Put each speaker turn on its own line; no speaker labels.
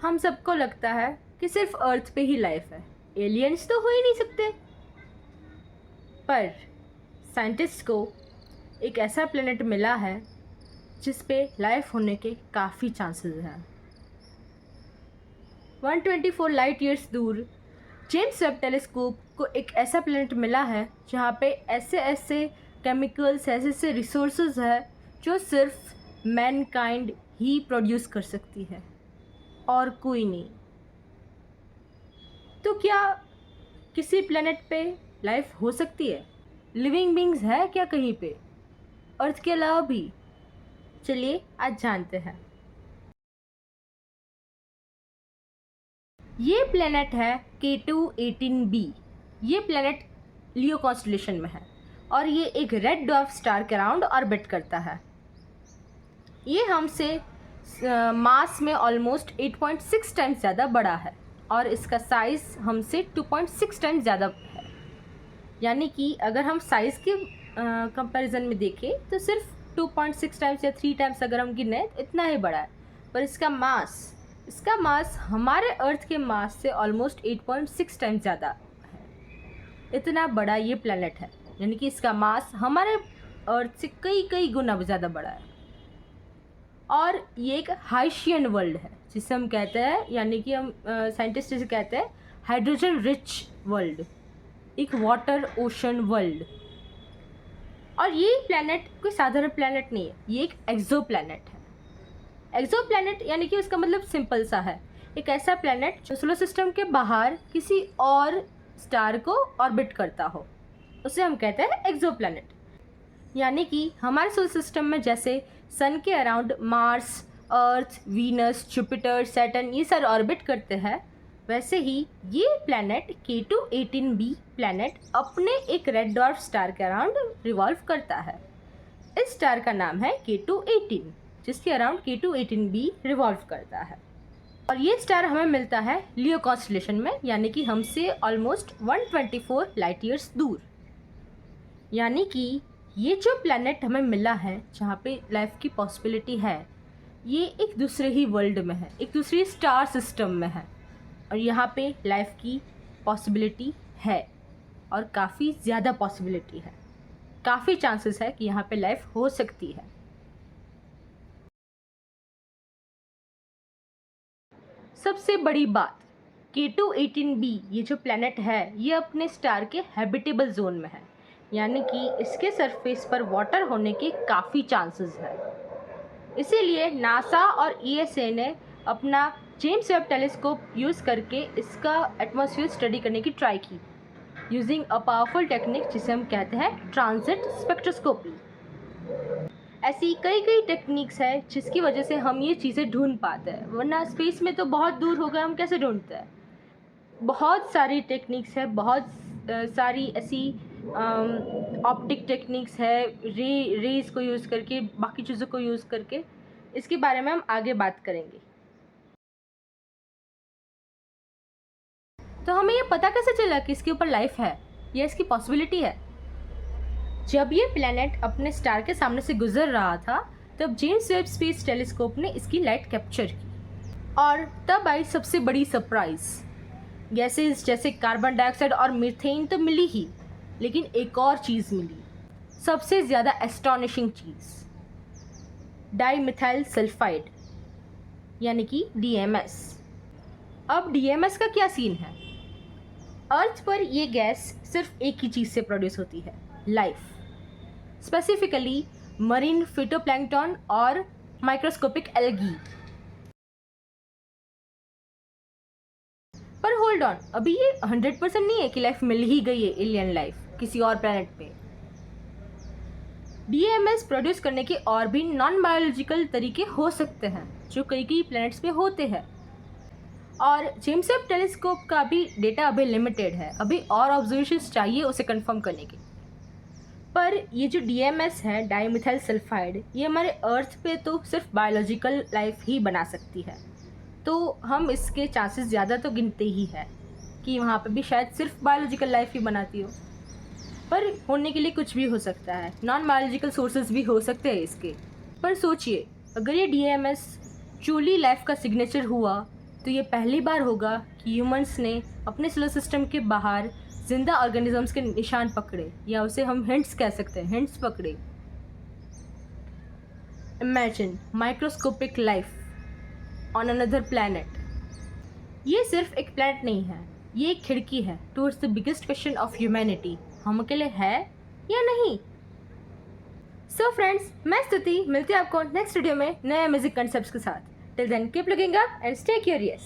हम सबको लगता है कि सिर्फ अर्थ पे ही लाइफ है, एलियंस तो हो ही नहीं सकते। पर साइंटिस्ट को एक ऐसा प्लेनेट मिला है जिस पे लाइफ होने के काफ़ी चांसेस हैं। 124 लाइट ईयर्स दूर जेम्स वेब टेलीस्कोप को एक ऐसा प्लेनेट मिला है जहाँ पे ऐसे ऐसे केमिकल्स, ऐसे ऐसे रिसोर्सेज है जो सिर्फ मैनकाइंड ही प्रोड्यूस कर सकती है और कोई नहीं। तो क्या किसी प्लेनेट पे लाइफ हो सकती है? लिविंग बींग्स है क्या कहीं पे, अर्थ के अलावा भी? चलिए आज जानते हैं। ये प्लेनेट है K2-18b। ये प्लेनेट लियो कॉन्स्टेलेशन में है और ये एक रेड डॉर्फ स्टार के अराउंड ऑर्बिट करता है। ये हमसे मास में ऑलमोस्ट 8.6 टाइम्स ज़्यादा बड़ा है और इसका साइज़ हमसे 2.6 टाइम्स ज़्यादा है। यानी कि अगर हम साइज़ के कंपैरिजन में देखें तो सिर्फ 2.6 टाइम्स या 3 टाइम्स अगर हम गिने तो इतना ही बड़ा है। पर इसका मास हमारे अर्थ के मास से ऑलमोस्ट 8.6 टाइम्स ज़्यादा है। इतना बड़ा ये प्लेनेट है, यानी कि इसका मास हमारे अर्थ से कई कई गुना ज़्यादा बड़ा है। और ये एक हाइशियन वर्ल्ड है जिसे हम कहते हैं, यानी कि हम साइंटिस्ट जिसे कहते हैं हाइड्रोजन रिच वर्ल्ड, एक वाटर ओशन वर्ल्ड। और ये प्लैनेट कोई साधारण प्लैनेट नहीं है, ये एक एक्सो प्लैनेट है। एक्सो प्लैनेट यानी कि उसका मतलब सिंपल सा है, एक ऐसा प्लैनेट जो सोलर सिस्टम के बाहर किसी और स्टार को ऑर्बिट करता हो, उसे हम कहते हैं एक्सो प्लैनेट। यानी कि हमारे सोलर सिस्टम में जैसे सन के अराउंड मार्स, अर्थ, वीनस, जुपिटर, सैटर्न ये सारे ऑर्बिट करते हैं, वैसे ही ये प्लैनेट K2-18b प्लैनेट अपने एक रेड डॉर्फ स्टार के अराउंड रिवॉल्व करता है। इस स्टार का नाम है K2-18, जिसके अराउंड K2-18b रिवॉल्व करता है। और ये स्टार हमें मिलता है लियो कॉन्स्टेलेशन में, यानी कि हमसे ऑलमोस्ट 124 लाइट ईयर्स दूर। यानी कि ये जो प्लैनेट हमें मिला है जहाँ पे लाइफ की पॉसिबिलिटी है, ये एक दूसरे ही वर्ल्ड में है, एक दूसरी स्टार सिस्टम में है और यहाँ पे लाइफ की पॉसिबिलिटी है और काफ़ी ज़्यादा पॉसिबिलिटी है, काफ़ी चांसेस है कि यहाँ पे लाइफ हो सकती है। सबसे बड़ी बात, K2-18b ये जो प्लैनेट है ये अपने स्टार के हैबिटेबल जोन में है, यानी कि इसके सरफेस पर वाटर होने के काफ़ी चांसेस हैं। इसीलिए नासा और ESA ने अपना जेम्स वेब टेलीस्कोप यूज़ करके इसका एटमॉस्फेयर स्टडी करने की ट्राई की, यूजिंग अ पावरफुल टेक्निक जिसे हम कहते हैं ट्रांजिट स्पेक्ट्रोस्कोपी। ऐसी कई कई टेक्निक्स है जिसकी वजह से हम ये चीज़ें ढूंढ पाते हैं, वरना स्पेस में तो बहुत दूर हो गए, हम कैसे ढूंढते हैं। बहुत सारी टेक्निक्स है, बहुत सारी ऐसी ऑप्टिक टेक्निक्स है, रेज को यूज़ करके, बाकी चीज़ों को यूज़ करके। इसके बारे में हम आगे बात करेंगे। तो हमें ये पता कैसे चला कि इसके ऊपर लाइफ है या इसकी पॉसिबिलिटी है? जब ये प्लैनेट अपने स्टार के सामने से गुजर रहा था तब जेम्स वेब स्पेस टेलीस्कोप ने इसकी लाइट कैप्चर की और तब आई सबसे बड़ी सरप्राइज। गैसेस जैसे कार्बन डाइऑक्साइड और मीथेन तो मिली ही, लेकिन एक और चीज़ मिली, सबसे ज़्यादा एस्टॉनिशिंग चीज़, डाईमिथाइल सल्फाइड यानी कि DMS। अब DMS का क्या सीन है? अर्थ पर ये गैस सिर्फ एक ही चीज़ से प्रोड्यूस होती है, लाइफ, स्पेसिफिकली मरीन फिटोप्लैंक्टन और माइक्रोस्कोपिक एल्गी। पर होल्ड ऑन, अभी ये 100% नहीं है कि लाइफ मिल ही गई है, एलियन लाइफ किसी और प्लैनेट पे। DMS प्रोड्यूस करने के और भी नॉन बायोलॉजिकल तरीके हो सकते हैं जो कई कई प्लैनेट्स पे होते हैं। और जेम्स वेब टेलीस्कोप का भी डेटा अभी लिमिटेड है, अभी और ऑब्जर्वेशंस चाहिए उसे कंफर्म करने के। पर ये जो DMS है, डाईमिथाइल सल्फाइड, ये हमारे अर्थ पे तो सिर्फ बायोलॉजिकल लाइफ ही बना सकती है, तो हम इसके चांसेस ज़्यादा तो गिनते ही है कि वहाँ पे भी शायद सिर्फ बायोलॉजिकल लाइफ ही बनाती हो। पर होने के लिए कुछ भी हो सकता है, नॉन बायोलॉजिकल सोर्सेज भी हो सकते हैं इसके। पर सोचिए, अगर ये DMS ट्रूली लाइफ का सिग्नेचर हुआ तो ये पहली बार होगा कि ह्यूमंस ने अपने सोलर सिस्टम के बाहर जिंदा ऑर्गेनिजम्स के निशान पकड़े, या उसे हम हिंट्स कह सकते हैं, हिंट्स पकड़े। Imagine microscopic life on another planet. ये सिर्फ एक प्लैनेट नहीं है, ये एक खिड़की है towards the biggest question of humanity, हम अकेले है या नहीं। सो फ्रेंड्स, मैं स्तुति, मिलती हूँ आपको नेक्स्ट वीडियो में नए म्यूजिक कंसेप्ट्स के साथ। Till then keep looking up and stay curious.